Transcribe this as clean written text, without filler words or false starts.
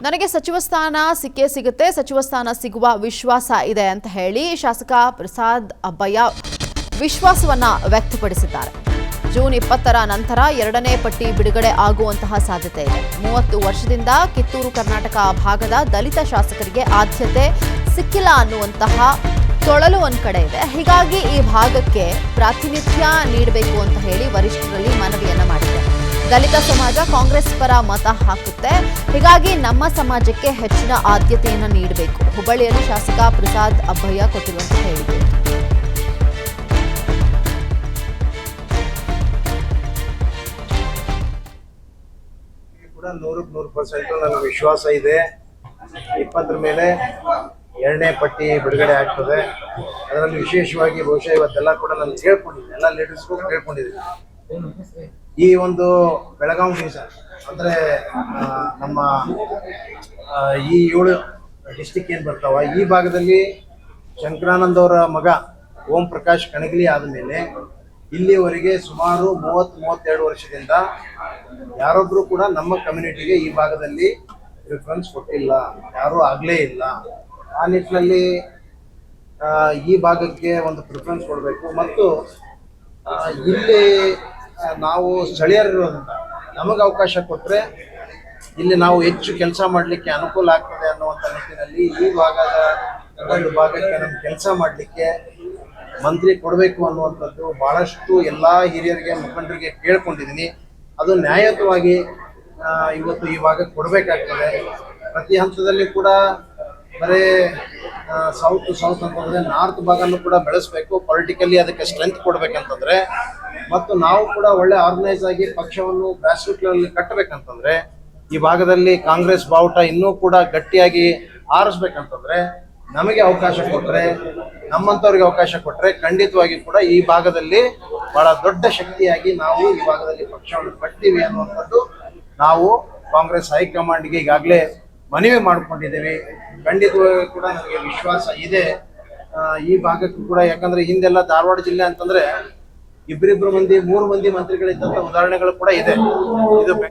ನನಗೆ ಸಚಿವ ಸ್ಥಾನ ಸಿಕ್ಕೇ ಸಿಗುತ್ತೆ, ಸಚಿವ ಸ್ಥಾನ ಸಿಗುವ ವಿಶ್ವಾಸ ಇದೆ ಅಂತ ಹೇಳಿ ಶಾಸಕ ಪ್ರಸಾದ್ ಅಬ್ಬಯ್ಯ ವಿಶ್ವಾಸವನ್ನ ವ್ಯಕ್ತಪಡಿಸಿದ್ದಾರೆ. ಜೂನ್ 20ರ ನಂತರ ಎರಡನೇ ಪಟ್ಟಿ ಬಿಡುಗಡೆ ಆಗುವಂತಹ ಸಾಧ್ಯತೆ ಇದೆ. 30 ವರ್ಷದಿಂದ ಕಿತ್ತೂರು ಕರ್ನಾಟಕ ಭಾಗದ ದಲಿತ ಶಾಸಕರಿಗೆ ಆದ್ಯತೆ ಸಿಕ್ಕಿಲ್ಲ ಅನ್ನುವಂತಹ ತೊಳಲು ಒಂದ್ ಕಡೆ ಇದೆ. ಹೀಗಾಗಿ ಈ ಭಾಗಕ್ಕೆ ಪ್ರಾತಿನಿಧ್ಯ ನೀಡಬೇಕು ಅಂತ ಹೇಳಿ ವರಿಷ್ಠರಲ್ಲಿ ಮನವಿಯನ್ನ ಮಾಡಿದೆ. ದಲಿತ ಸಮಾಜ ಕಾಂಗ್ರೆಸ್ ಪರ ಮತ ಹಾಕುತ್ತೆ, ಹೀಗಾಗಿ ನಮ್ಮ ಸಮಾಜಕ್ಕೆ ಹೆಚ್ಚಿನ ಆದ್ಯತೆಯನ್ನು ನೀಡಬೇಕು. ಹುಬ್ಬಳ್ಳಿಯಲ್ಲಿ ಶಾಸಕ ಪ್ರಸಾದ್ ಅಬ್ಬಯ್ಯ ಕೊಟ್ಟಿರುವಂತಹ ಹೇಳಿಕೆ. ಕೂಡ 100% ನನಗೆ ವಿಶ್ವಾಸ ಇದೆ. 20ರ ಮೇಲೆ ಎರಡನೇ ಪಟ್ಟಿ ಬಿಡುಗಡೆ ಆಗ್ತದೆ. ಅದರಲ್ಲಿ ವಿಶೇಷವಾಗಿ ಬಹುಶಃ ಇವತ್ತೆಲ್ಲ ಕೂಡ ನಾನು ಕೇಳ್ಕೊಂಡಿದ್ದೆ, ಎಲ್ಲ ಲೀಡರ್ಸ್ಗೂ ಕೇಳ್ಕೊಂಡಿದ್ದೀನಿ. ಈ ಒಂದು ಬೆಳಗಾವಿ ದಿವಸ ಅಂದರೆ ನಮ್ಮ ಈ 7 ಡಿಸ್ಟಿಕ್ ಏನು ಬರ್ತಾವ, ಈ ಭಾಗದಲ್ಲಿ ಶಂಕರಾನಂದ್ ಅವರ ಮಗ ಓಂ ಪ್ರಕಾಶ್ ಕಣಗಿಲಿ ಆದಮೇಲೆ ಇಲ್ಲಿವರೆಗೆ ಸುಮಾರು 30-32 ವರ್ಷದಿಂದ ಯಾರೊಬ್ಬರು ಕೂಡ ನಮ್ಮ ಕಮ್ಯುನಿಟಿಗೆ ಈ ಭಾಗದಲ್ಲಿ ಪ್ರಿಫರೆನ್ಸ್ ಕೊಟ್ಟಿಲ್ಲ, ಯಾರೂ ಆಗಲೇ ಇಲ್ಲ. ಆ ನಿಟ್ಟಿನಲ್ಲಿ ಈ ಭಾಗಕ್ಕೆ ಒಂದು ಪ್ರಿಫರೆನ್ಸ್ ಕೊಡಬೇಕು. ಮತ್ತು ಇಲ್ಲಿ ನಾವು ಸ್ಥಳೀಯರಿರೋದ್ರಿಂದ ನಮಗೆ ಅವಕಾಶ ಕೊಟ್ಟರೆ ಇಲ್ಲಿ ನಾವು ಹೆಚ್ಚು ಕೆಲಸ ಮಾಡಲಿಕ್ಕೆ ಅನುಕೂಲ ಆಗ್ತದೆ ಅನ್ನುವಂಥ ನಿಟ್ಟಿನಲ್ಲಿ ಈ ಭಾಗದ ಒಂದು ಭಾಗಕ್ಕೆ ನಮ್ಮ ಕೆಲಸ ಮಾಡಲಿಕ್ಕೆ ಮಂತ್ರಿ ಕೊಡಬೇಕು ಅನ್ನುವಂಥದ್ದು ಭಾಳಷ್ಟು ಎಲ್ಲ ಹಿರಿಯರಿಗೆ ಮುಖಂಡರಿಗೆ ಕೇಳ್ಕೊಂಡಿದ್ದೀನಿ. ಅದು ನ್ಯಾಯಯುತವಾಗಿ ಇವತ್ತು ಈ ಭಾಗಕ್ಕೆ ಕೊಡಬೇಕಾಗ್ತದೆ. ಪ್ರತಿ ಹಂತದಲ್ಲಿ ಕೂಡ ಬರೀ ಸೌತ್ ಅಂತಂದರೆ ನಾರ್ತ್ ಭಾಗನೂ ಕೂಡ ಬೆಳೆಸಬೇಕು. ಪೊಲಿಟಿಕಲಿ ಅದಕ್ಕೆ ಸ್ಟ್ರೆಂತ್ ಕೊಡಬೇಕಂತಂದರೆ ಮತ್ತು ನಾವು ಕೂಡ ಒಳ್ಳೆ ಆರ್ಗನೈಸ್ ಆಗಿ ಪಕ್ಷವನ್ನು ಗ್ರಾಸ್ರೂಟ್ ಲೆವೆಲ್ ಕಟ್ಟಬೇಕಂತಂದರೆ ಈ ಭಾಗದಲ್ಲಿ ಕಾಂಗ್ರೆಸ್ ಬಾವುಟ ಇನ್ನೂ ಕೂಡ ಗಟ್ಟಿಯಾಗಿ ಆರಿಸ್ಬೇಕಂತಂದರೆ ನಮಗೆ ಅವಕಾಶ ಕೊಟ್ಟರೆ, ನಮ್ಮಂಥವ್ರಿಗೆ ಅವಕಾಶ ಕೊಟ್ಟರೆ ಖಂಡಿತವಾಗಿ ಕೂಡ ಈ ಭಾಗದಲ್ಲಿ ಬಹಳ ದೊಡ್ಡ ಶಕ್ತಿಯಾಗಿ ನಾವು ಈ ಭಾಗದಲ್ಲಿ ಪಕ್ಷವನ್ನು ಕಟ್ತೀವಿ ಅನ್ನುವಂಥದ್ದು ನಾವು ಕಾಂಗ್ರೆಸ್ ಹೈಕಮಾಂಡ್ಗೆ ಈಗಾಗಲೇ ಮನವಿ ಮಾಡ್ಕೊಂಡಿದ್ದೇವೆ. ಖಂಡಿತವಾಗಿ ಕೂಡ ನನಗೆ ವಿಶ್ವಾಸ ಇದೆ ಈ ಭಾಗಕ್ಕೂ ಕೂಡ. ಯಾಕಂದ್ರೆ ಹಿಂದೆಲ್ಲ ಧಾರವಾಡ ಜಿಲ್ಲೆ ಅಂತಂದ್ರೆ 2-3 ಮಂದಿ ಮಂತ್ರಿಗಳಿದ್ದಂಥ ಉದಾಹರಣೆಗಳು ಕೂಡ ಇದೆ. ಇದು